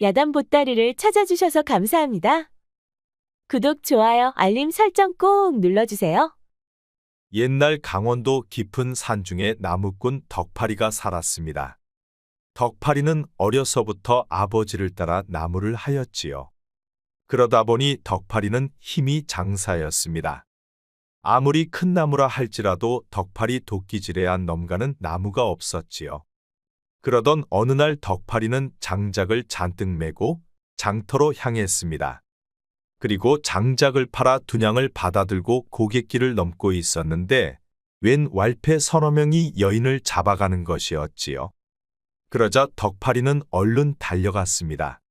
야단 보따리를 찾아주셔서 감사합니다. 구독, 좋아요, 알림 설정 꼭 눌러주세요. 옛날 강원도 깊은 산중에 나무꾼 덕파리가 살았습니다. 덕파리는 어려서부터 아버지를 따라 나무를 하였지요. 그러다 보니 덕파리는 힘이 장사였습니다. 아무리 큰 나무라 할지라도 덕파리 도끼질에 안 넘가는 나무가 없었지요. 그러던 어느 날 덕파리는 장작을 잔뜩 메고 장터로 향했습니다. 그리고 장작을 팔아 두냥을 받아들고 고갯길을 넘고 있었는데 웬 왈패 서너 명이 여인을 잡아가는 것이었지요. 그러자 덕파리는 얼른 달려갔습니다.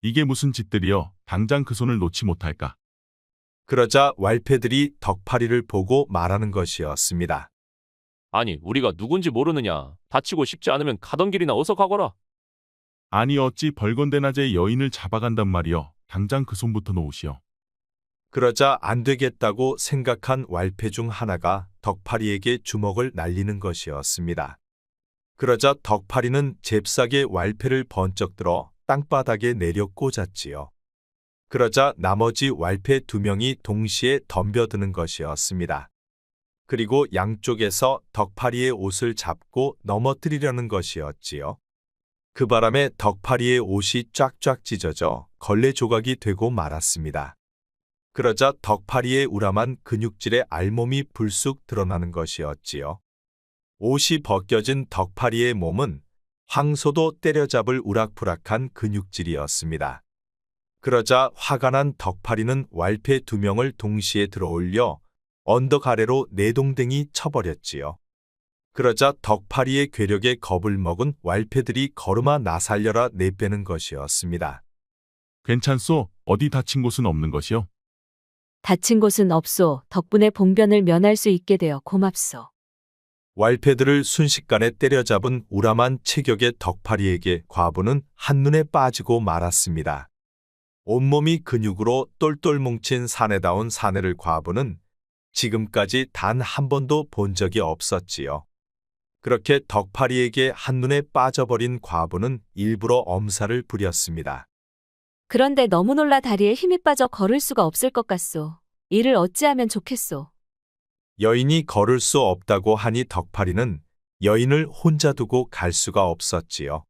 이게 무슨 짓들이여, 당장 그 손을 놓지 못할까. 그러자 왈패들이 덕파리를 보고 말하는 것이었습니다. 아니, 우리가 누군지 모르느냐. 다치고 싶지 않으면 가던 길이나 어서 가거라. 아니 어찌 벌건대낮에 여인을 잡아간단 말이여. 당장 그 손부터 놓으시오. 그러자 안 되겠다고 생각한 왈패 중 하나가 덕파리에게 주먹을 날리는 것이었습니다. 그러자 덕파리는 잽싸게 왈패를 번쩍 들어 땅바닥에 내려 꽂았지요. 그러자 나머지 왈패 2명이 동시에 덤벼드는 것이었습니다. 그리고 양쪽에서 덕파리의 옷을 잡고 넘어뜨리려는 것이었지요. 그 바람에 덕파리의 옷이 쫙쫙 찢어져 걸레 조각이 되고 말았습니다. 그러자 덕파리의 우람한 근육질의 알몸이 불쑥 드러나는 것이었지요. 옷이 벗겨진 덕파리의 몸은 황소도 때려잡을 우락부락한 근육질이었습니다. 그러자 화가 난 덕파리는 왈패 2명을 동시에 들어올려 언덕 아래로 내동댕이 쳐버렸지요. 그러자 덕파리의 괴력에 겁을 먹은 왈패들이 걸음아 나 살려라 내빼는 것이었습니다. 괜찮소? 어디 다친 곳은 없는 것이요? 다친 곳은 없소. 덕분에 봉변을 면할 수 있게 되어 고맙소. 왈패들을 순식간에 때려잡은 우람한 체격의 덕파리에게 과부는 한눈에 빠지고 말았습니다. 온몸이 근육으로 똘똘 뭉친 사내다운 사내를 과부는 지금까지 단 한 번도 본 적이 없었지요. 그렇게 덕파리에게 한눈에 빠져버린 과부는 일부러 엄살을 부렸습니다. 그런데 너무 놀라 다리에 힘이 빠져 걸을 수가 없을 것 같소. 이를 어찌하면 좋겠소. 여인이 걸을 수 없다고 하니 덕파리는 여인을 혼자 두고 갈 수가 없었지요.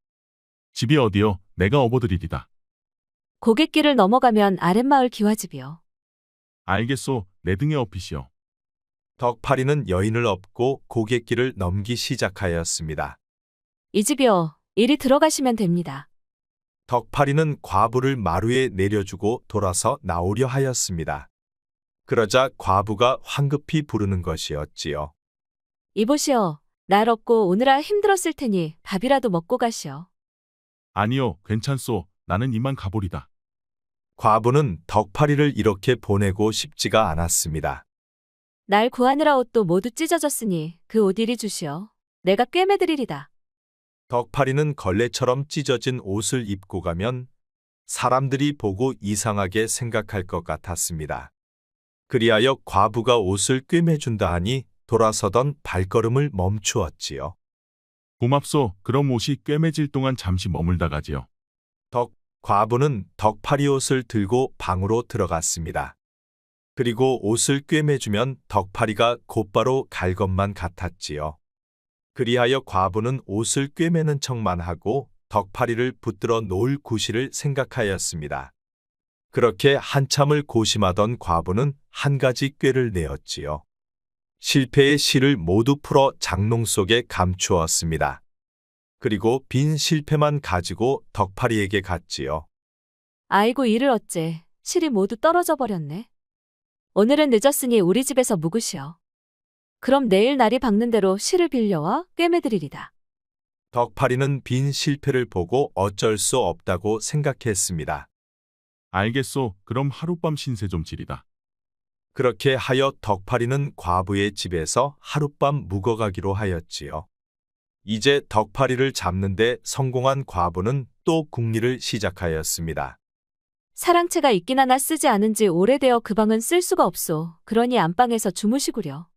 집이 어디요? 내가 업어드리리다. 고갯길을 넘어가면 아랫마을 기와집이요. 알겠소. 내 등에 업히시오. 덕파리는 여인을 업고 고갯길을 넘기 시작하였습니다. 이 집이요. 이리 들어가시면 됩니다. 덕파리는 과부를 마루에 내려주고 돌아서 나오려 하였습니다. 그러자 과부가 황급히 부르는 것이었지요. 이보시오. 날 업고 오느라 힘들었을 테니 밥이라도 먹고 가시오. 아니요, 괜찮소. 나는 이만 가보리다. 과부는 덕파리를 이렇게 보내고 싶지가 않았습니다. 날 구하느라 옷도 모두 찢어졌으니 그 옷 이리 주시오. 내가 꿰매드리리다. 덕파리는 걸레처럼 찢어진 옷을 입고 가면 사람들이 보고 이상하게 생각할 것 같았습니다. 그리하여 과부가 옷을 꿰매준다 하니 돌아서던 발걸음을 멈추었지요. 고맙소. 그럼 옷이 꿰매질 동안 잠시 머물다 가지요. 과부는 덕파리 옷을 들고 방으로 들어갔습니다. 그리고 옷을 꿰매주면 덕파리가 곧바로 갈 것만 같았지요. 그리하여 과부는 옷을 꿰매는 척만 하고 덕파리를 붙들어 놓을 구실을 생각하였습니다. 그렇게 한참을 고심하던 과부는 한 가지 꾀를 내었지요. 실패의 실을 모두 풀어 장롱 속에 감추었습니다. 그리고 빈 실패만 가지고 덕파리에게 갔지요. 아이고 이를 어째. 실이 모두 떨어져 버렸네. 오늘은 늦었으니 우리 집에서 묵으시오. 그럼 내일 날이 밝는 대로 실을 빌려와 꿰매드리리다. 덕파리는 빈 실패를 보고 어쩔 수 없다고 생각했습니다. 알겠소. 그럼 하룻밤 신세 좀 지리다. 그렇게 하여 덕파리는 과부의 집에서 하룻밤 묵어가기로 하였지요. 이제 덕파리를 잡는데 성공한 과부는 또 궁리를 시작하였습니다. 사랑채가 있긴 하나 쓰지 않은 지 오래되어 그 방은 쓸 수가 없소. 그러니 안방에서 주무시구려.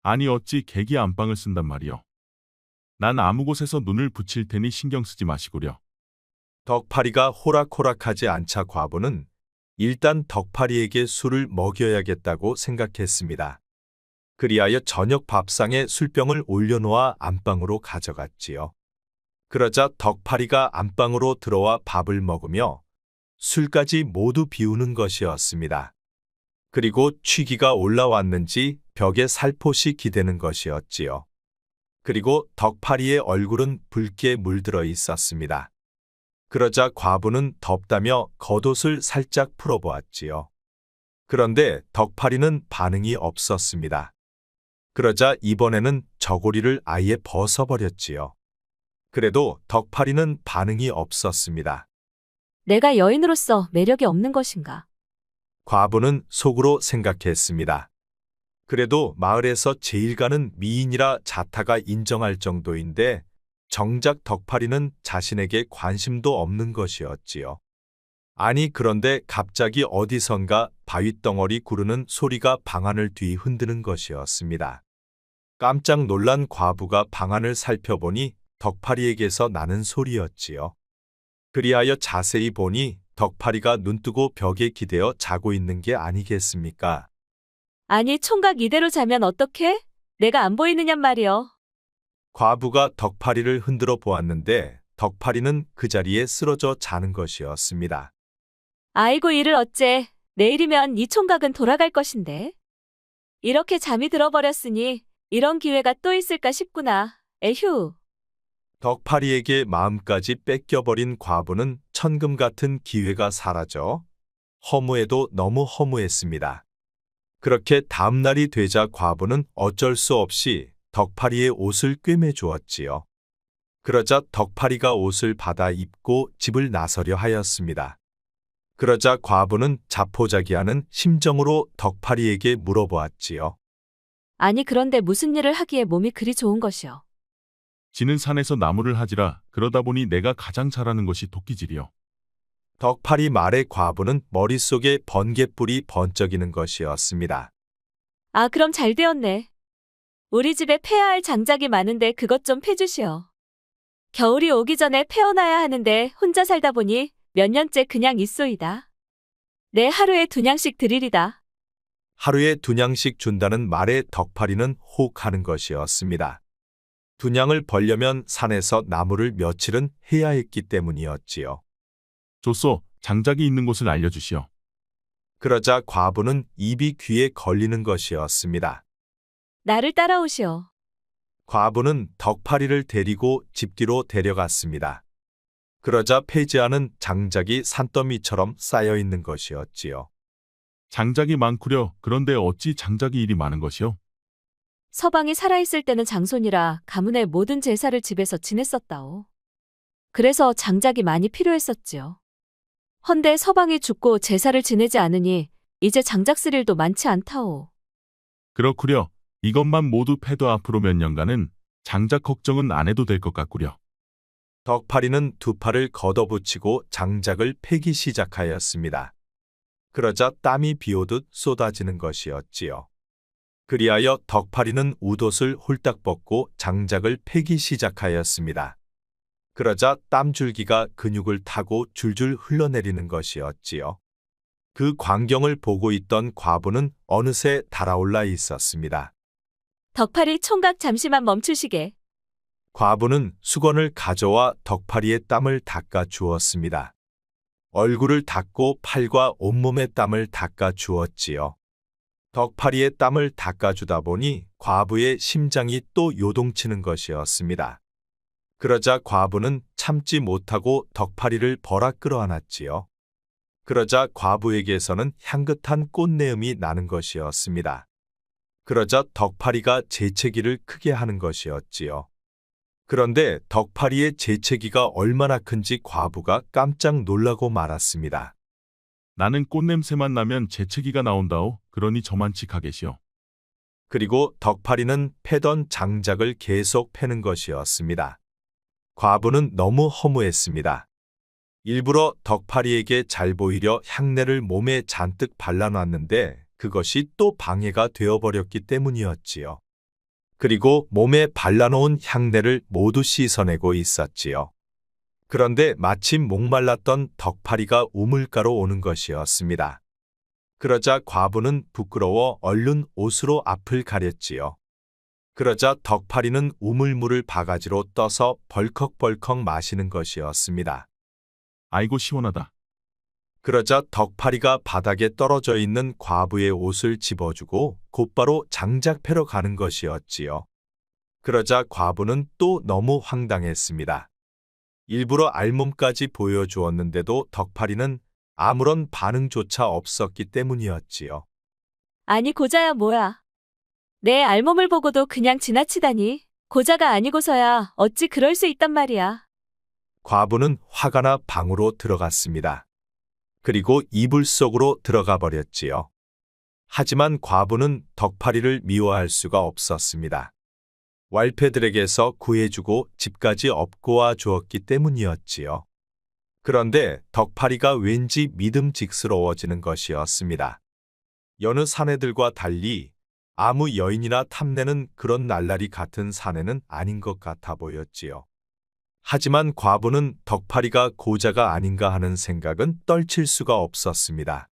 아니 어찌 개기 안방을 쓴단 말이요. 난 아무 곳에서 눈을 붙일 테니 신경 쓰지 마시구려. 덕파리가 호락호락하지 않자 과부는 일단 덕파리에게 술을 먹여야겠다고 생각했습니다. 그리하여 저녁 밥상에 술병을 올려놓아 안방으로 가져갔지요. 그러자 덕파리가 안방으로 들어와 밥을 먹으며 술까지 모두 비우는 것이었습니다. 그리고 취기가 올라왔는지 벽에 살포시 기대는 것이었지요. 그리고 덕파리의 얼굴은 붉게 물들어 있었습니다. 그러자 과부는 덥다며 겉옷을 살짝 풀어보았지요. 그런데 덕파리는 반응이 없었습니다. 그러자 이번에는 저고리를 아예 벗어버렸지요. 그래도 덕파리는 반응이 없었습니다. 내가 여인으로서 매력이 없는 것인가? 과부는 속으로 생각했습니다. 그래도 마을에서 제일 가는 미인이라 자타가 인정할 정도인데 정작 덕파리는 자신에게 관심도 없는 것이었지요. 아니 그런데 갑자기 어디선가 바윗덩어리 구르는 소리가 방안을 뒤흔드는 것이었습니다. 깜짝 놀란 과부가 방안을 살펴보니 덕파리에게서 나는 소리였지요. 그리하여 자세히 보니 덕파리가 눈뜨고 벽에 기대어 자고 있는 게 아니겠습니까? 아니, 총각 이대로 자면 어떡해? 내가 안 보이느냔 말이여. 과부가 덕파리를 흔들어 보았는데 덕파리는 그 자리에 쓰러져 자는 것이었습니다. 아이고, 이를 어째. 내일이면 이 총각은 돌아갈 것인데. 이렇게 잠이 들어버렸으니 이런 기회가 또 있을까 싶구나. 에휴. 덕파리에게 마음까지 뺏겨버린 과부는 천금 같은 기회가 사라져 허무해도 너무 허무했습니다. 그렇게 다음날이 되자 과부는 어쩔 수 없이 덕파리의 옷을 꿰매 주었지요. 그러자 덕파리가 옷을 받아 입고 집을 나서려 하였습니다. 그러자 과부는 자포자기하는 심정으로 덕파리에게 물어보았지요. 아니, 그런데 무슨 일을 하기에 몸이 그리 좋은 것이여. 지는 산에서 나무를 하지라. 그러다 보니 내가 가장 잘하는 것이 도끼질이요. 덕파리 말에 과부는 머릿속에 번갯불이 번쩍이는 것이었습니다. 아, 그럼 잘 되었네. 우리 집에 패야 할 장작이 많은데 그것 좀 패주시오. 겨울이 오기 전에 패어놔야 하는데 혼자 살다 보니 몇 년째 그냥 있소이다. 내 하루에 2냥씩 드리리다. 하루에 2냥씩 준다는 말에 덕파리는 혹하는 것이었습니다. 2냥을 벌려면 산에서 나무를 며칠은 해야 했기 때문이었지요. 좋소. 장작이 있는 곳을 알려주시오. 그러자 과부는 입이 귀에 걸리는 것이었습니다. 나를 따라오시오. 과부는 덕파리를 데리고 집 뒤로 데려갔습니다. 그러자 폐지하는 장작이 산더미처럼 쌓여 있는 것이었지요. 장작이 많구려. 그런데 어찌 장작이 이리 많은 것이오? 서방이 살아있을 때는 장손이라 가문의 모든 제사를 집에서 지냈었다오. 그래서 장작이 많이 필요했었지요. 헌데 서방이 죽고 제사를 지내지 않으니 이제 장작 쓸 일도 많지 않다오. 그렇구려. 이것만 모두 패도 앞으로 몇 년간은 장작 걱정은 안 해도 될 것 같구려. 덕파리는 2팔을 걷어붙이고 장작을 패기 시작하였습니다. 그러자 땀이 비오듯 쏟아지는 것이었지요. 그리하여 덕파리는 웃옷을 홀딱 벗고 장작을 패기 시작하였습니다. 그러자 땀줄기가 근육을 타고 줄줄 흘러내리는 것이었지요. 그 광경을 보고 있던 과부는 어느새 달아올라 있었습니다. 덕파리 총각 잠시만 멈추시게. 과부는 수건을 가져와 덕파리의 땀을 닦아 주었습니다. 얼굴을 닦고 팔과 온몸의 땀을 닦아 주었지요. 덕파리의 땀을 닦아주다 보니 과부의 심장이 또 요동치는 것이었습니다. 그러자 과부는 참지 못하고 덕파리를 버락 끌어안았지요. 그러자 과부에게서는 향긋한 꽃내음이 나는 것이었습니다. 그러자 덕파리가 재채기를 크게 하는 것이었지요. 그런데 덕파리의 재채기가 얼마나 큰지 과부가 깜짝 놀라고 말았습니다. 나는 꽃냄새만 나면 재채기가 나온다오. 그러니 저만치 가계시오. 그리고 덕파리는 패던 장작을 계속 패는 것이었습니다. 과부는 너무 허무했습니다. 일부러 덕파리에게 잘 보이려 향내를 몸에 잔뜩 발라놨는데 그것이 또 방해가 되어버렸기 때문이었지요. 그리고 몸에 발라놓은 향내를 모두 씻어내고 있었지요. 그런데 마침 목말랐던 덕파리가 우물가로 오는 것이었습니다. 그러자 과부는 부끄러워 얼른 옷으로 앞을 가렸지요. 그러자 덕파리는 우물물을 바가지로 떠서 벌컥벌컥 마시는 것이었습니다. 아이고 시원하다. 그러자 덕파리가 바닥에 떨어져 있는 과부의 옷을 집어주고 곧바로 장작 패러 가는 것이었지요. 그러자 과부는 또 너무 황당했습니다. 일부러 알몸까지 보여주었는데도 덕파리는 아무런 반응조차 없었기 때문이었지요. 아니 고자야 뭐야. 내 알몸을 보고도 그냥 지나치다니. 고자가 아니고서야 어찌 그럴 수 있단 말이야. 과부는 화가 나 방으로 들어갔습니다. 그리고 이불 속으로 들어가 버렸지요. 하지만 과부는 덕파리를 미워할 수가 없었습니다. 왈패들에게서 구해주고 집까지 업고 와 주었기 때문이었지요. 그런데 덕파리가 왠지 믿음직스러워지는 것이었습니다. 여느 사내들과 달리 아무 여인이나 탐내는 그런 날라리 같은 사내는 아닌 것 같아 보였지요. 하지만 과부는 덕파리가 고자가 아닌가 하는 생각은 떨칠 수가 없었습니다.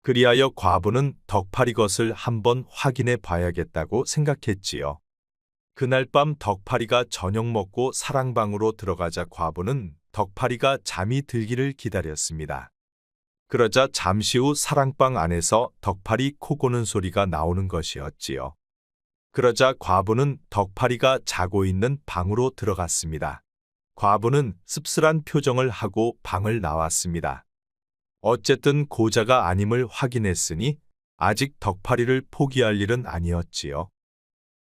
그리하여 과부는 덕파리 것을 한번 확인해 봐야겠다고 생각했지요. 그날 밤 덕파리가 저녁 먹고 사랑방으로 들어가자 과부는 덕파리가 잠이 들기를 기다렸습니다. 그러자 잠시 후 사랑방 안에서 덕파리 코 고는 소리가 나오는 것이었지요. 그러자 과부는 덕파리가 자고 있는 방으로 들어갔습니다. 과부는 씁쓸한 표정을 하고 방을 나왔습니다. 어쨌든 고자가 아님을 확인했으니 아직 덕파리를 포기할 일은 아니었지요.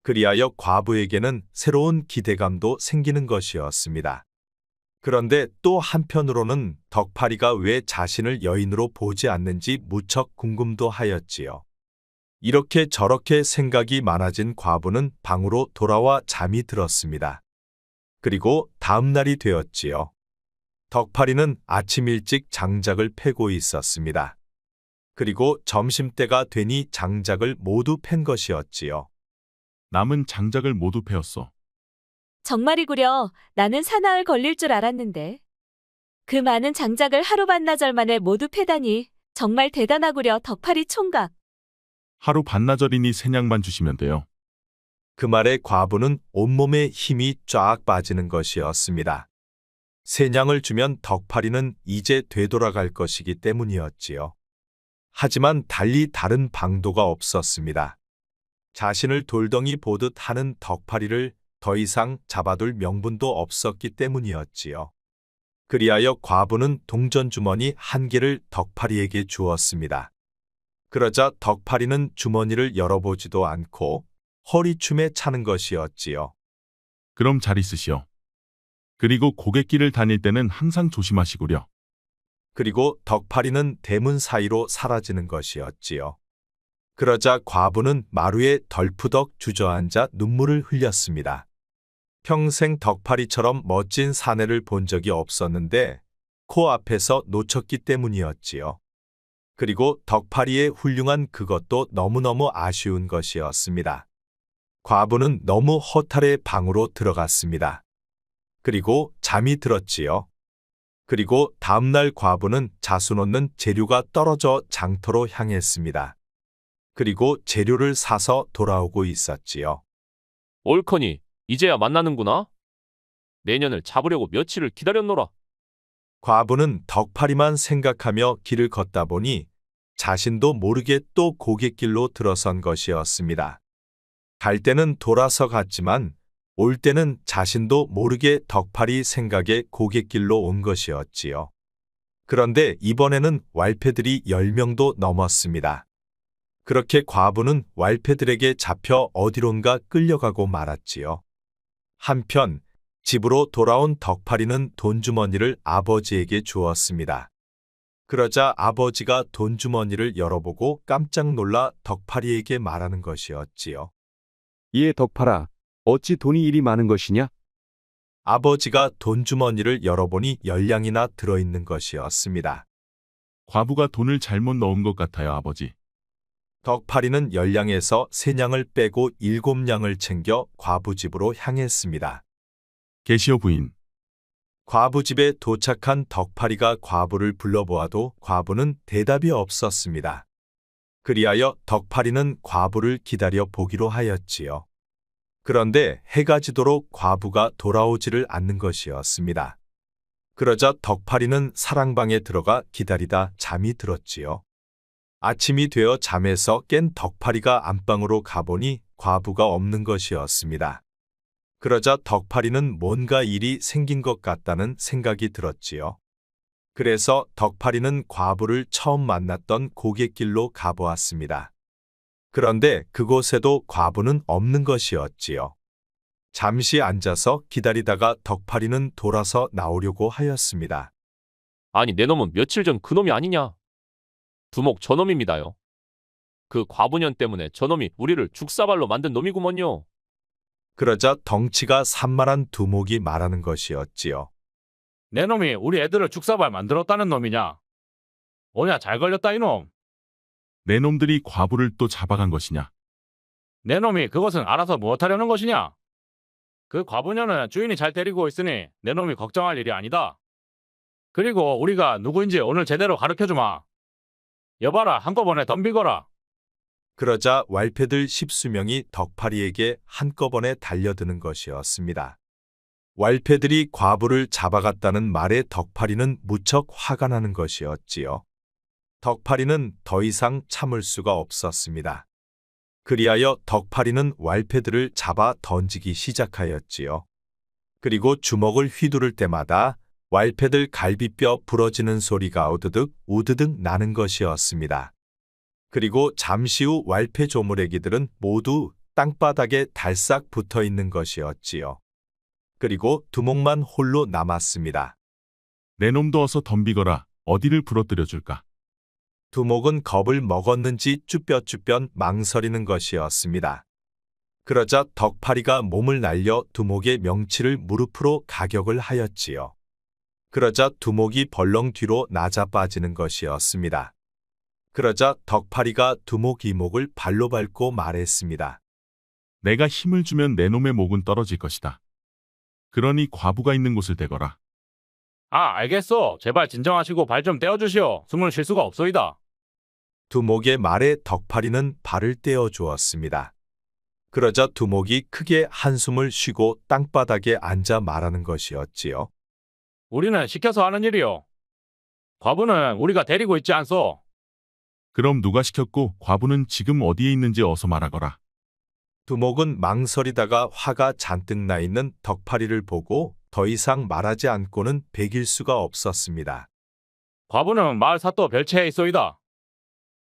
그리하여 과부에게는 새로운 기대감도 생기는 것이었습니다. 그런데 또 한편으로는 덕파리가 왜 자신을 여인으로 보지 않는지 무척 궁금도 하였지요. 이렇게 저렇게 생각이 많아진 과부는 방으로 돌아와 잠이 들었습니다. 그리고 다음 날이 되었지요. 덕파리는 아침 일찍 장작을 패고 있었습니다. 그리고 점심때가 되니 장작을 모두 팬 것이었지요. 남은 장작을 모두 패었어. 정말이구려. 나는 사나흘 걸릴 줄 알았는데. 그 많은 장작을 하루 반나절 만에 모두 패다니 정말 대단하구려 덕파리 총각. 하루 반나절이니 새냥만 주시면 돼요. 그 말에 과부는 온몸에 힘이 쫙 빠지는 것이었습니다. 새냥을 주면 덕파리는 이제 되돌아갈 것이기 때문이었지요. 하지만 달리 다른 방도가 없었습니다. 자신을 돌덩이 보듯 하는 덕파리를 더 이상 잡아둘 명분도 없었기 때문이었지요. 그리하여 과부는 동전주머니 한 개를 덕파리에게 주었습니다. 그러자 덕파리는 주머니를 열어보지도 않고 허리춤에 차는 것이었지요. 그럼 잘 있으시오. 그리고 고갯길을 다닐 때는 항상 조심하시구려. 그리고 덕파리는 대문 사이로 사라지는 것이었지요. 그러자 과부는 마루에 덜푸덕 주저앉아 눈물을 흘렸습니다. 평생 덕파리처럼 멋진 사내를 본 적이 없었는데 코앞에서 놓쳤기 때문이었지요. 그리고 덕파리의 훌륭한 그것도 너무너무 아쉬운 것이었습니다. 과부는 너무 허탈해 방으로 들어갔습니다. 그리고 잠이 들었지요. 그리고 다음날 과부는 자수 놓는 재료가 떨어져 장터로 향했습니다. 그리고 재료를 사서 돌아오고 있었지요. 옳거니 이제야 만나는구나. 내년을 잡으려고 며칠을 기다렸노라. 과부는 덕파리만 생각하며 길을 걷다 보니 자신도 모르게 또 고갯길로 들어선 것이었습니다. 갈 때는 돌아서 갔지만 올 때는 자신도 모르게 덕파리 생각에 고갯길로 온 것이었지요. 그런데 이번에는 왈패들이 10명도 넘었습니다. 그렇게 과부는 왈패들에게 잡혀 어디론가 끌려가고 말았지요. 한편 집으로 돌아온 덕파리는 돈주머니를 아버지에게 주었습니다. 그러자 아버지가 돈주머니를 열어보고 깜짝 놀라 덕파리에게 말하는 것이었지요. 예, 덕파라. 어찌 돈이 이리 많은 것이냐? 아버지가 돈주머니를 열어보니 10냥이나 들어있는 것이었습니다. 과부가 돈을 잘못 넣은 것 같아요, 아버지. 덕파리는 10냥에서 3냥을 빼고 7냥을 챙겨 과부 집으로 향했습니다. 계시오 부인. 과부 집에 도착한 덕파리가 과부를 불러보아도 과부는 대답이 없었습니다. 그리하여 덕파리는 과부를 기다려 보기로 하였지요. 그런데 해가 지도록 과부가 돌아오지를 않는 것이었습니다. 그러자 덕파리는 사랑방에 들어가 기다리다 잠이 들었지요. 아침이 되어 잠에서 깬 덕파리가 안방으로 가보니 과부가 없는 것이었습니다. 그러자 덕파리는 뭔가 일이 생긴 것 같다는 생각이 들었지요. 그래서 덕파리는 과부를 처음 만났던 고갯길로 가보았습니다. 그런데 그곳에도 과부는 없는 것이었지요. 잠시 앉아서 기다리다가 덕파리는 돌아서 나오려고 하였습니다. 아니, 내 놈은 며칠 전 그놈이 아니냐? 두목 저놈입니다요. 그 과부년 때문에 저놈이 우리를 죽사발로 만든 놈이구먼요. 그러자 덩치가 산만한 두목이 말하는 것이었지요. 내 놈이 우리 애들을 죽사발 만들었다는 놈이냐? 오냐 잘 걸렸다 이놈. 내 놈들이 과부를 또 잡아간 것이냐? 내 놈이 그것은 알아서 무엇하려는 것이냐? 그 과부녀는 주인이 잘 데리고 있으니 내 놈이 걱정할 일이 아니다. 그리고 우리가 누구인지 오늘 제대로 가르쳐주마. 여봐라 한꺼번에 덤비거라. 그러자 왈패들 10수명이 덕파리에게 한꺼번에 달려드는 것이었습니다. 왈패들이 과부를 잡아갔다는 말에 덕파리는 무척 화가 나는 것이었지요. 덕파리는 더 이상 참을 수가 없었습니다. 그리하여 덕파리는 왈패들을 잡아 던지기 시작하였지요. 그리고 주먹을 휘두를 때마다 왈패들 갈비뼈 부러지는 소리가 우드득 우드득 나는 것이었습니다. 그리고 잠시 후 왈패 조물애기들은 모두 땅바닥에 달싹 붙어 있는 것이었지요. 그리고 두목만 홀로 남았습니다. 내 놈도 어서 덤비거라. 어디를 부러뜨려 줄까? 두목은 겁을 먹었는지 쭈뼛쭈뼛 망설이는 것이었습니다. 그러자 덕파리가 몸을 날려 두목의 명치를 무릎으로 가격을 하였지요. 그러자 두목이 벌렁 뒤로 낮아 빠지는 것이었습니다. 그러자 덕파리가 두목 이목을 발로 밟고 말했습니다. 내가 힘을 주면 내 놈의 목은 떨어질 것이다. 그러니 과부가 있는 곳을 대거라. 아 알겠소. 제발 진정하시고 발 좀 떼어주시오. 숨을 쉴 수가 없소이다. 두목의 말에 덕파리는 발을 떼어 주었습니다. 그러자 두목이 크게 한숨을 쉬고 땅바닥에 앉아 말하는 것이었지요. 우리는 시켜서 하는 일이오. 과부는 우리가 데리고 있지 않소. 그럼 누가 시켰고 과부는 지금 어디에 있는지 어서 말하거라. 두목은 망설이다가 화가 잔뜩 나 있는 덕파리를 보고 더 이상 말하지 않고는 베길 수가 없었습니다. 과부는 마을 사또 별채에 있소이다.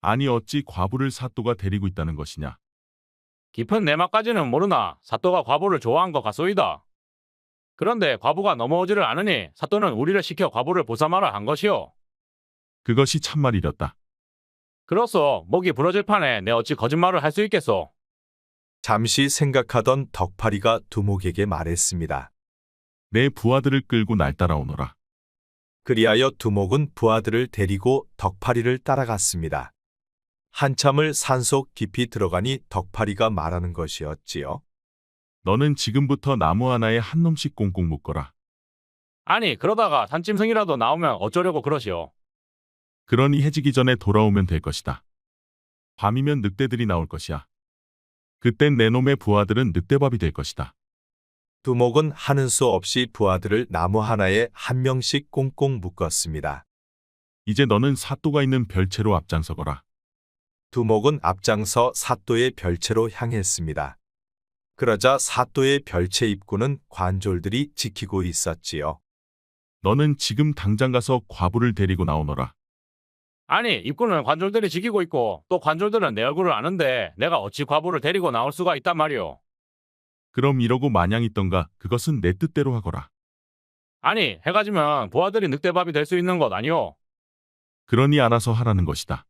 아니 어찌 과부를 사또가 데리고 있다는 것이냐? 깊은 내막까지는 모르나 사또가 과부를 좋아한 것 같소이다. 그런데 과부가 넘어오지를 않으니 사또는 우리를 시켜 과부를 보삼하라 한 것이오. 그것이 참말이렸다. 그렇소. 목이 부러질 판에 내 어찌 거짓말을 할 수 있겠소. 잠시 생각하던 덕파리가 두목에게 말했습니다. 내 부하들을 끌고 날 따라오너라. 그리하여 두목은 부하들을 데리고 덕파리를 따라갔습니다. 한참을 산속 깊이 들어가니 덕파리가 말하는 것이었지요. 너는 지금부터 나무 하나에 한 놈씩 꽁꽁 묶어라. 아니 그러다가 산짐승이라도 나오면 어쩌려고 그러시오. 그러니 해지기 전에 돌아오면 될 것이다. 밤이면 늑대들이 나올 것이야. 그땐 내 놈의 부하들은 늑대밥이 될 것이다. 두목은 하는 수 없이 부하들을 나무 하나에 한 명씩 꽁꽁 묶었습니다. 이제 너는 사또가 있는 별채로 앞장서거라. 두목은 앞장서 사또의 별채로 향했습니다. 그러자 사또의 별채 입구는 관졸들이 지키고 있었지요. 너는 지금 당장 가서 과부를 데리고 나오너라. 아니 입구는 관졸들이 지키고 있고 또 관졸들은 내 얼굴을 아는데 내가 어찌 과부를 데리고 나올 수가 있단 말이오. 그럼 이러고 마냥 있던가 그것은 내 뜻대로 하거라. 아니 해가 지면 부하들이 늑대밥이 될 수 있는 것 아니오. 그러니 알아서 하라는 것이다.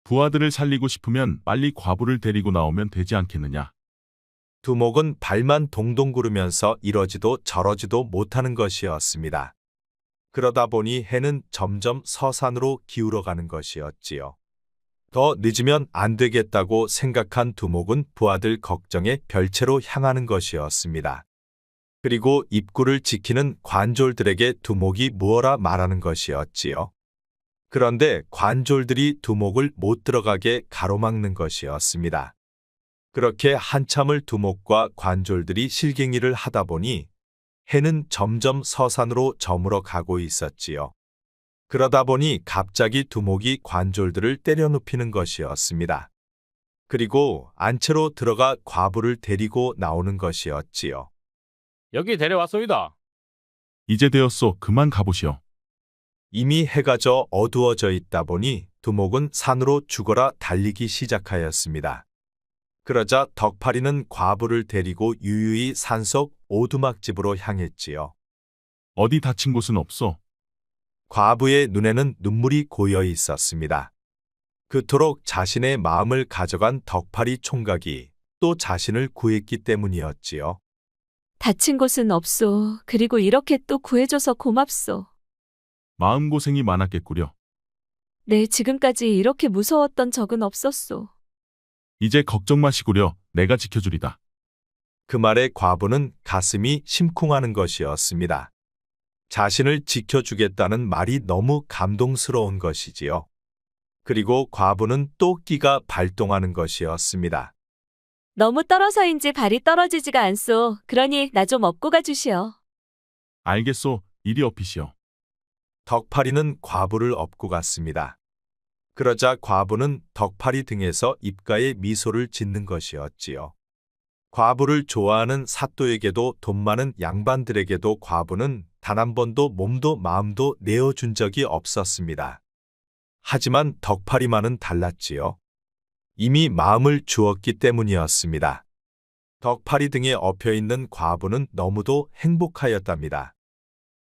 부하들을 살리고 싶으면 빨리 과부를 데리고 나오면 되지 않겠느냐. 두목은 발만 동동 구르면서 이러지도 저러지도 못하는 것이었습니다. 그러다 보니 해는 점점 서산으로 기울어가는 것이었지요. 더 늦으면 안 되겠다고 생각한 두목은 부하들 걱정에 별채로 향하는 것이었습니다. 그리고 입구를 지키는 관졸들에게 두목이 무어라 말하는 것이었지요. 그런데 관졸들이 두목을 못 들어가게 가로막는 것이었습니다. 그렇게 한참을 두목과 관졸들이 실갱이를 하다 보니 해는 점점 서산으로 저물어 가고 있었지요. 그러다 보니 갑자기 두목이 관졸들을 때려 눕히는 것이었습니다. 그리고 안채로 들어가 과부를 데리고 나오는 것이었지요. 여기 데려왔소이다. 이제 되었소. 그만 가보시오. 이미 해가 져 어두워져 있다 보니 두목은 산으로 죽어라 달리기 시작하였습니다. 그러자 덕파리는 과부를 데리고 유유히 산속 오두막집으로 향했지요. 어디 다친 곳은 없소. 과부의 눈에는 눈물이 고여 있었습니다. 그토록 자신의 마음을 가져간 덕파리 총각이 또 자신을 구했기 때문이었지요. 다친 곳은 없소. 그리고 이렇게 또 구해줘서 고맙소. 마음고생이 많았겠구려. 네, 지금까지 이렇게 무서웠던 적은 없었소. 이제 걱정 마시구려. 내가 지켜주리다. 그 말에 과부는 가슴이 심쿵하는 것이었습니다. 자신을 지켜주겠다는 말이 너무 감동스러운 것이지요. 그리고 과부는 또 끼가 발동하는 것이었습니다. 너무 떨어서인지 발이 떨어지지가 않소. 그러니 나 좀 업고 가주시오. 알겠소. 이리 업히시오. 덕파리는 과부를 업고 갔습니다. 그러자 과부는 덕파리 등에서 입가에 미소를 짓는 것이었지요. 과부를 좋아하는 사또에게도 돈 많은 양반들에게도 과부는 단 한 번도 몸도 마음도 내어준 적이 없었습니다. 하지만 덕파리만은 달랐지요. 이미 마음을 주었기 때문이었습니다. 덕파리 등에 엎여있는 과부는 너무도 행복하였답니다.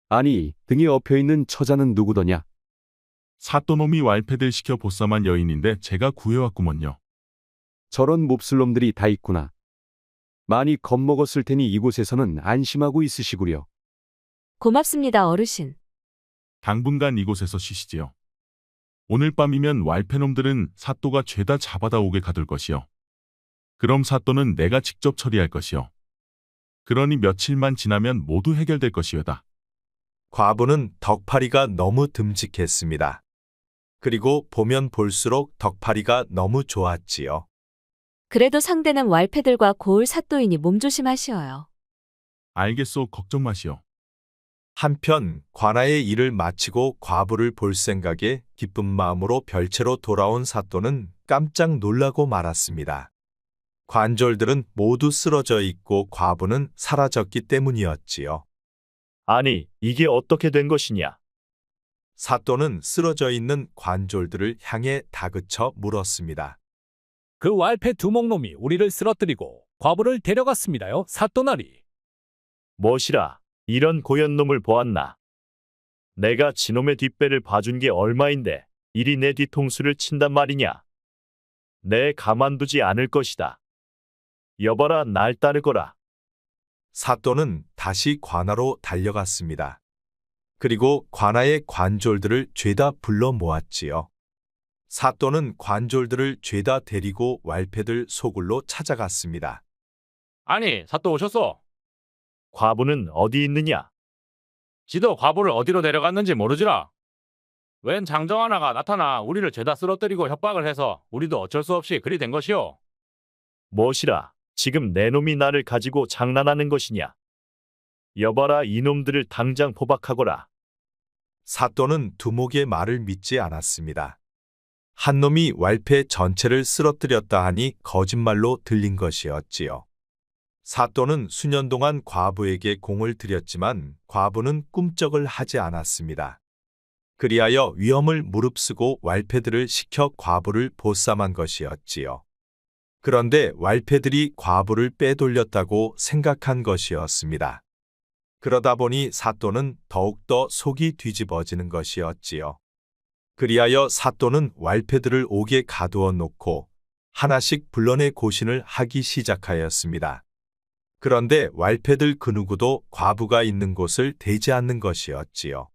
아니, 등에 엎여있는 처자는 누구더냐? 사또놈이 왈패들 시켜 보쌈한 여인인데 제가 구해왔구먼요. 저런 몹쓸 놈들이 다 있구나. 많이 겁먹었을 테니 이곳에서는 안심하고 있으시구려. 고맙습니다, 어르신. 당분간 이곳에서 쉬시지요. 오늘 밤이면 왈패놈들은 사또가 죄다 잡아다 오게 가둘 것이요. 그럼 사또는 내가 직접 처리할 것이요. 그러니 며칠만 지나면 모두 해결될 것이오다. 과부는 덕파리가 너무 듬직했습니다. 그리고 보면 볼수록 덕파리가 너무 좋았지요. 그래도 상대는 왈패들과 고을 사또이니 몸조심하시어요. 알겠소. 걱정 마시오. 한편 관아의 일을 마치고 과부를 볼 생각에 기쁜 마음으로 별채로 돌아온 사또는 깜짝 놀라고 말았습니다. 관졸들은 모두 쓰러져 있고 과부는 사라졌기 때문이었지요. 아니, 이게 어떻게 된 것이냐? 사또는 쓰러져 있는 관졸들을 향해 다그쳐 물었습니다. 그 왈패 두목놈이 우리를 쓰러뜨리고 과부를 데려갔습니다요, 사또나리. 멋이라, 이런 고연 놈을 보았나? 내가 지놈의 뒷배를 봐준 게 얼마인데 이리 내 뒤통수를 친단 말이냐? 내 가만두지 않을 것이다. 여봐라, 날 따르거라. 사또는 다시 관아로 달려갔습니다. 그리고 관아의 관졸들을 죄다 불러 모았지요. 사또는 관졸들을 죄다 데리고 왈패들 소굴로 찾아갔습니다. 아니, 사또 오셨소? 과부는 어디 있느냐? 지도 과부를 어디로 데려갔는지 모르지라. 웬 장정 하나가 나타나 우리를 죄다 쓰러뜨리고 협박을 해서 우리도 어쩔 수 없이 그리 된 것이오. 멋이라, 지금 내 놈이 나를 가지고 장난하는 것이냐? 여봐라, 이놈들을 당장 포박하거라. 사또는 두목의 말을 믿지 않았습니다. 한 놈이 왈패 전체를 쓰러뜨렸다 하니 거짓말로 들린 것이었지요. 사또는 수년 동안 과부에게 공을 들였지만 과부는 꿈쩍을 하지 않았습니다. 그리하여 위험을 무릅쓰고 왈패들을 시켜 과부를 보쌈한 것이었지요. 그런데 왈패들이 과부를 빼돌렸다고 생각한 것이었습니다. 그러다 보니 사또는 더욱더 속이 뒤집어지는 것이었지요. 그리하여 사또는 왈패들을 옥에 가두어 놓고 하나씩 불러내 고신을 하기 시작하였습니다. 그런데 왈패들 그 누구도 과부가 있는 곳을 대지 않는 것이었지요.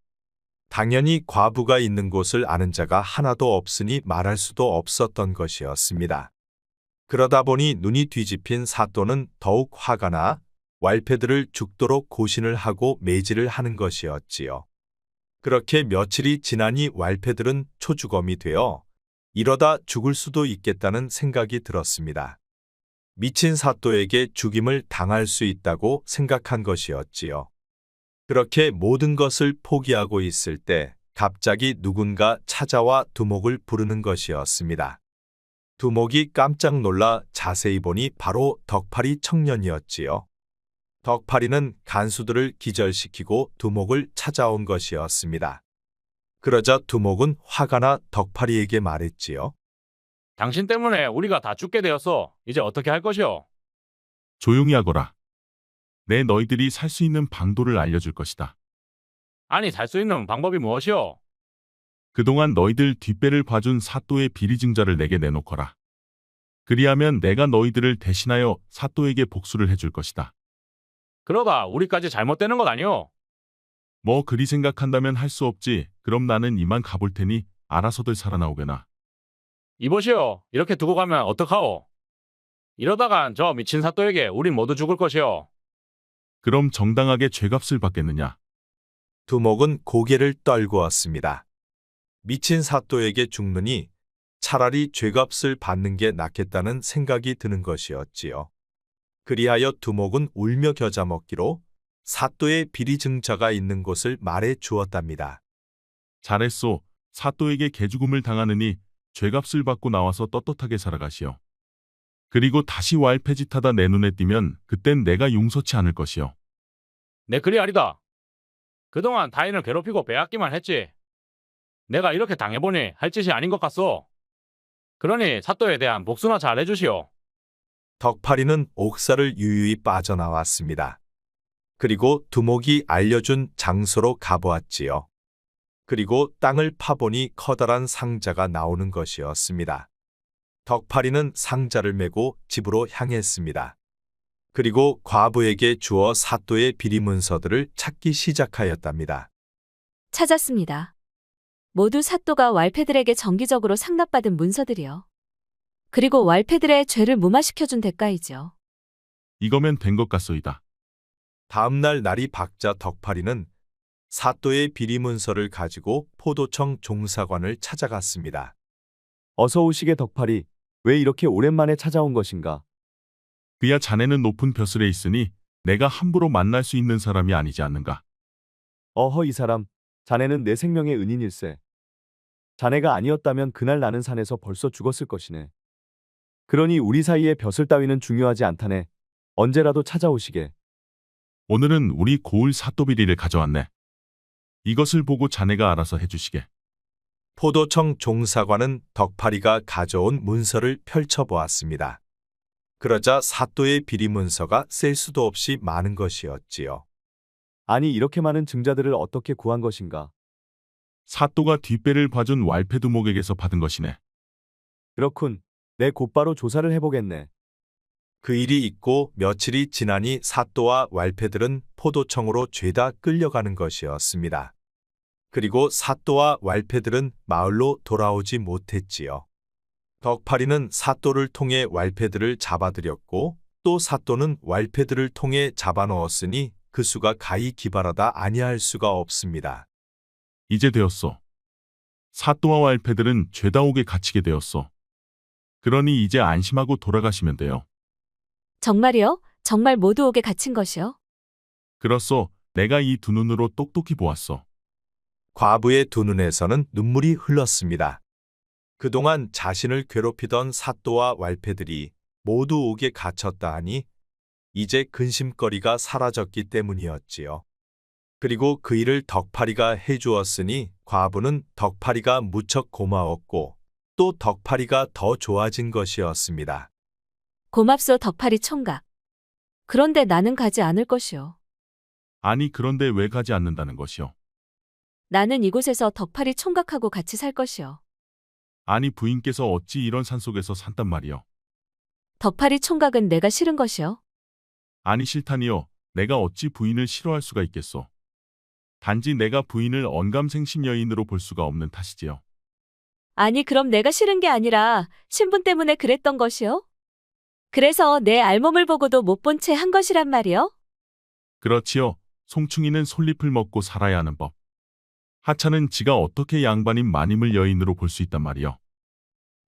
당연히 과부가 있는 곳을 아는 자가 하나도 없으니 말할 수도 없었던 것이었습니다. 그러다 보니 눈이 뒤집힌 사또는 더욱 화가 나 왈패들을 죽도록 고신을 하고 매질을 하는 것이었지요. 그렇게 며칠이 지나니 왈패들은 초주검이 되어 이러다 죽을 수도 있겠다는 생각이 들었습니다. 미친 사또에게 죽임을 당할 수 있다고 생각한 것이었지요. 그렇게 모든 것을 포기하고 있을 때 갑자기 누군가 찾아와 두목을 부르는 것이었습니다. 두목이 깜짝 놀라 자세히 보니 바로 덕파리 청년이었지요. 덕파리는 간수들을 기절시키고 두목을 찾아온 것이었습니다. 그러자 두목은 화가 나 덕파리에게 말했지요. 당신 때문에 우리가 다 죽게 되었어. 이제 어떻게 할 것이오? 조용히 하거라. 내 너희들이 살 수 있는 방도를 알려줄 것이다. 아니, 살 수 있는 방법이 무엇이오? 그동안 너희들 뒷배를 봐준 사또의 비리증자를 내게 내놓거라. 그리하면 내가 너희들을 대신하여 사또에게 복수를 해줄 것이다. 그러다 우리까지 잘못되는 것 아니오? 뭐 그리 생각한다면 할 수 없지. 그럼 나는 이만 가볼 테니 알아서들 살아나오게나. 이보시오. 이렇게 두고 가면 어떡하오? 이러다간 저 미친 사또에게 우린 모두 죽을 것이오. 그럼 정당하게 죄값을 받겠느냐? 두목은 고개를 떨구었습니다. 미친 사또에게 죽느니 차라리 죄값을 받는 게 낫겠다는 생각이 드는 것이었지요. 그리하여 두목은 울며 겨자 먹기로 사또의 비리증자가 있는 곳을 말해 주었답니다. 잘했소. 사또에게 개죽음을 당하느니 죄값을 받고 나와서 떳떳하게 살아가시오. 그리고 다시 왈패짓하다 내 눈에 띄면 그땐 내가 용서치 않을 것이오. 내 그리 아니다. 그동안 타인을 괴롭히고 빼앗기만 했지. 내가 이렇게 당해보니 할 짓이 아닌 것 같소. 그러니 사또에 대한 복수나 잘 해주시오. 덕파리는 옥사를 유유히 빠져나왔습니다. 그리고 두목이 알려준 장소로 가보았지요. 그리고 땅을 파보니 커다란 상자가 나오는 것이었습니다. 덕파리는 상자를 메고 집으로 향했습니다. 그리고 과부에게 주어 사또의 비리 문서들을 찾기 시작하였답니다. 찾았습니다. 모두 사또가 왈패들에게 정기적으로 상납받은 문서들이요. 그리고 왈패들의 죄를 무마시켜준 대가이죠. 이거면 된 것 같소이다. 다음 날 날이 밝자 덕파리는 사또의 비리 문서를 가지고 포도청 종사관을 찾아갔습니다. 어서 오시게 덕팔이. 왜 이렇게 오랜만에 찾아온 것인가? 그야 자네는 높은 벼슬에 있으니 내가 함부로 만날 수 있는 사람이 아니지 않는가? 어허 이 사람, 자네는 내 생명의 은인일세. 자네가 아니었다면 그날 나는 산에서 벌써 죽었을 것이네. 그러니 우리 사이의 벼슬 따위는 중요하지 않다네. 언제라도 찾아오시게. 오늘은 우리 고을 사또비리를 가져왔네. 이것을 보고 자네가 알아서 해주시게. 포도청 종사관은 덕파리가 가져온 문서를 펼쳐보았습니다. 그러자 사또의 비리 문서가 셀 수도 없이 많은 것이었지요. 아니 이렇게 많은 증자들을 어떻게 구한 것인가? 사또가 뒷배를 봐준 왈패두목에게서 받은 것이네. 그렇군. 내 곧바로 조사를 해보겠네. 그 일이 있고 며칠이 지나니 사또와 왈패들은 포도청으로 죄다 끌려가는 것이었습니다. 그리고 사또와 왈패들은 마을로 돌아오지 못했지요. 덕파리는 사또를 통해 왈패들을 잡아들였고 또 사또는 왈패들을 통해 잡아넣었으니 그 수가 가히 기발하다 아니할 수가 없습니다. 이제 되었소. 사또와 왈패들은 죄다옥에 갇히게 되었소. 그러니 이제 안심하고 돌아가시면 돼요. 정말이요? 정말 모두 옥에 갇힌 것이요? 그렇소. 내가 이 두 눈으로 똑똑히 보았소. 과부의 두 눈에서는 눈물이 흘렀습니다. 그동안 자신을 괴롭히던 사또와 왈패들이 모두 옥에 갇혔다 하니 이제 근심거리가 사라졌기 때문이었지요. 그리고 그 일을 덕파리가 해주었으니 과부는 덕파리가 무척 고마웠고 또 덕파리가 더 좋아진 것이었습니다. 고맙소 덕파리 총각. 그런데 나는 가지 않을 것이요. 아니 그런데 왜 가지 않는다는 것이요? 나는 이곳에서 덕파리 총각하고 같이 살 것이요. 아니 부인께서 어찌 이런 산속에서 산단 말이요? 덕파리 총각은 내가 싫은 것이요. 아니 싫다니요. 내가 어찌 부인을 싫어할 수가 있겠소. 단지 내가 부인을 언감생심 여인으로 볼 수가 없는 탓이지요. 아니 그럼 내가 싫은 게 아니라 신분 때문에 그랬던 것이요? 그래서 내 알몸을 보고도 못 본 채 한 것이란 말이요? 그렇지요. 송충이는 솔잎을 먹고 살아야 하는 법. 하차는 지가 어떻게 양반인 마님을 여인으로 볼 수 있단 말이요.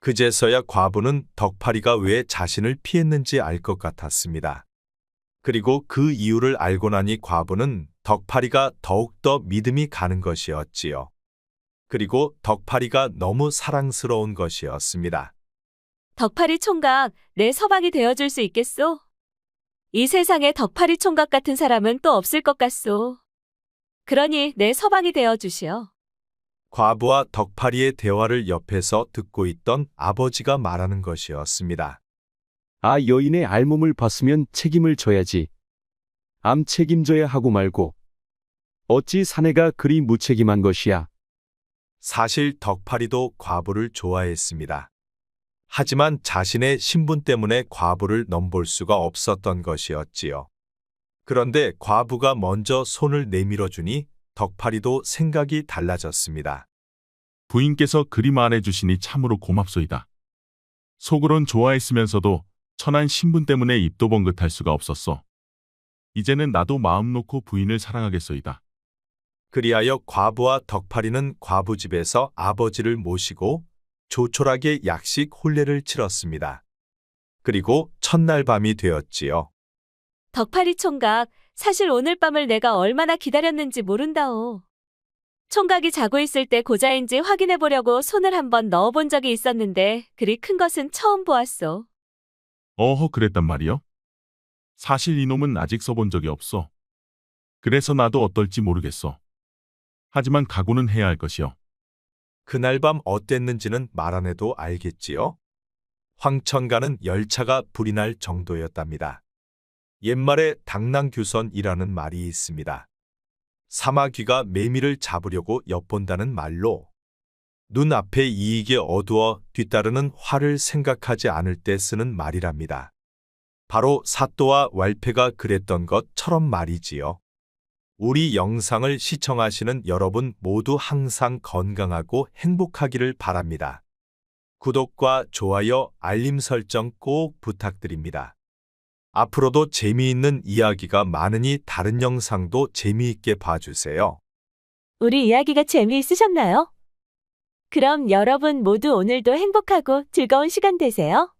그제서야 과부는 덕파리가 왜 자신을 피했는지 알 것 같았습니다. 그리고 그 이유를 알고 나니 과부는 덕파리가 더욱더 믿음이 가는 것이었지요. 그리고 덕파리가 너무 사랑스러운 것이었습니다. 덕파리 총각, 내 서방이 되어줄 수 있겠소? 이 세상에 덕파리 총각 같은 사람은 또 없을 것 같소. 그러니 내 서방이 되어주시오. 과부와 덕파리의 대화를 옆에서 듣고 있던 아버지가 말하는 것이었습니다. 아 여인의 알몸을 봤으면 책임을 져야지. 암 책임져야 하고 말고. 어찌 사내가 그리 무책임한 것이야. 사실 덕파리도 과부를 좋아했습니다. 하지만 자신의 신분 때문에 과부를 넘볼 수가 없었던 것이었지요. 그런데 과부가 먼저 손을 내밀어 주니 덕파리도 생각이 달라졌습니다. 부인께서 그리 말해주시니 참으로 고맙소이다. 속으론 좋아했으면서도 천한 신분 때문에 입도 번긋할 수가 없었어. 이제는 나도 마음 놓고 부인을 사랑하겠소이다. 그리하여 과부와 덕파리는 과부 집에서 아버지를 모시고 조촐하게 약식 혼례를 치렀습니다. 그리고 첫날 밤이 되었지요. 덕파리 총각, 사실 오늘 밤을 내가 얼마나 기다렸는지 모른다오. 총각이 자고 있을 때 고자인지 확인해 보려고 손을 한번 넣어본 적이 있었는데 그리 큰 것은 처음 보았소. 어허 그랬단 말이요? 사실 이놈은 아직 써본 적이 없어. 그래서 나도 어떨지 모르겠어. 하지만 각오는 해야 할 것이요. 그날 밤 어땠는지는 말 안 해도 알겠지요. 황천가는 열차가 불이 날 정도였답니다. 옛말에 당랑규선이라는 말이 있습니다. 사마귀가 매미를 잡으려고 엿본다는 말로 눈앞의 이익이 어두워 뒤따르는 화를 생각하지 않을 때 쓰는 말이랍니다. 바로 사또와 왈패가 그랬던 것처럼 말이지요. 우리 영상을 시청하시는 여러분 모두 항상 건강하고 행복하기를 바랍니다. 구독과 좋아요, 알림 설정 꼭 부탁드립니다. 앞으로도 재미있는 이야기가 많으니 다른 영상도 재미있게 봐주세요. 우리 이야기가 재미있으셨나요? 그럼 여러분 모두 오늘도 행복하고 즐거운 시간 되세요.